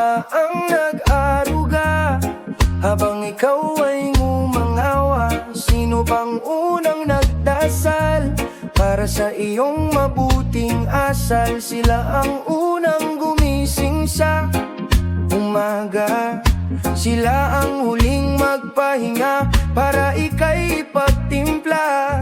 ama ang nag-aruga habang ikaw ay ngumangawa. Sino bang unang nagdasal para sa iyong mabuting asal? Sila ang unang gumising sa umaga, sila ang huling magpahinga para ika'y ipagtimpla.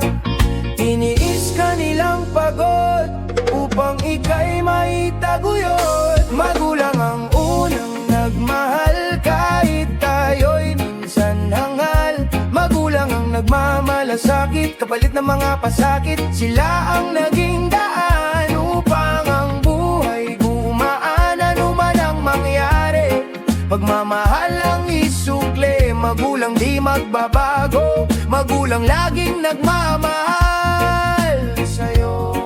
Tiniis kanilang pagod upang ika'y maitaguyod. Magulang ang unang nagmahal kahit tayo'y minsan hangal. Magulang ang nagmamalasakit kapalit ng mga pasakit. Sila ang naging daan upang ang buhay gumaan. Ano man ang mangyari, pagmamahal ang isukli. Magulang di magbabago, magulang laging nagmamahal sa'yo.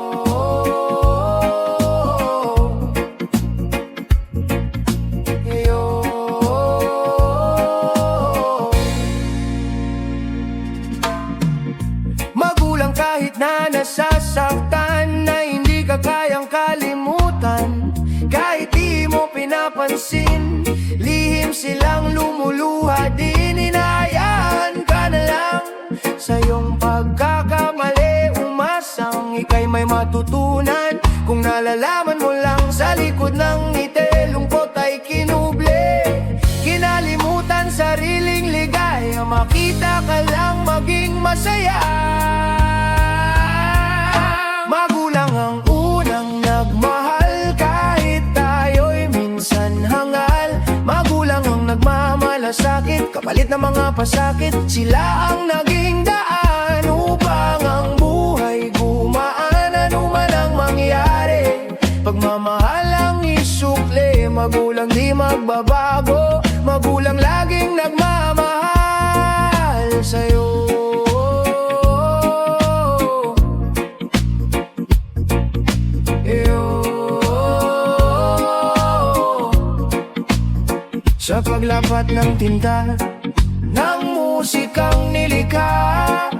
Magulang kahit na nasasaktan, na hindi ka kayang kalimutan. Kahit di mo pinapansin, lihim silang lumuluha din. Hinahayaan ka na lang sa iyong pagkakamali. Umasang ika'y may matutunan kung nalalaman mo lang sa likod ng ngiti. Lungkot ay kinuble, kinalimutan sariling ligaya. Makita ka lang maging masaya. Magulang ang unang nagmahal kahit tayo'y minsan hangal. Magulang ang nagmamalasakit kapalit ng mga pasakit. Sila ang naging daan upang ang buhay gumaan. Ano man ang mangyari, pagmamahal ang isukli. Magulang di magbabago, magulang laging nagmamahal sa'yo. Sa paglapat ng tinta ng musikang nilikha,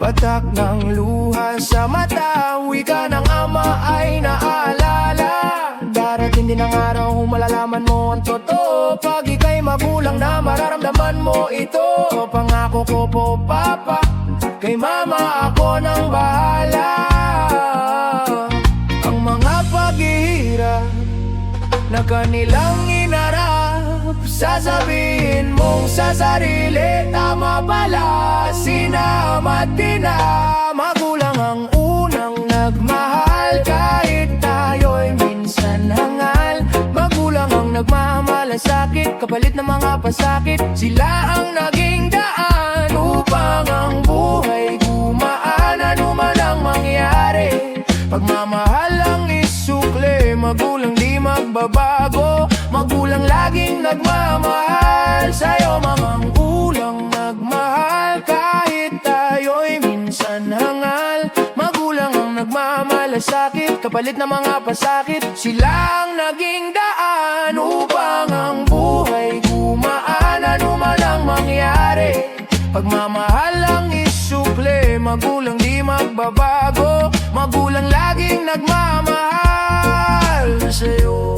patak ng luha sa mata, wika ng ama ay naalala. Darating din ang araw, malalaman mo ang totoo. Pag ika'y magulang na, mararamdaman mo ito. Pangako ko po, papa, kay mama ako nang bahala. Ang mga paghihirap na kanilang inarap, sasabihin mong sa sarili, tama pala, sinama't na. Magulang ang unang nagmahal kahit tayo'y minsan hangal. Magulang ang nagmamalasakit kapalit ng mga pasakit. Sila ang naging daan upang ang buhay gumaan. Ano man ang mangyari, pagmamahal ang isukli. Magulang di magbabago, magulang laging nagmamahal sa'yo. Mamang ulang nagmahal kahit tayo'y minsan hangal. Magulang ang nagmamalasakit kapalit ng mga pasakit. Sila ang naging daan upang ang buhay gumaan. Ano man ang mangyari, pagmamahal ang isukli. Magulang di magbabago, magulang laging nagmamahal sa'yo.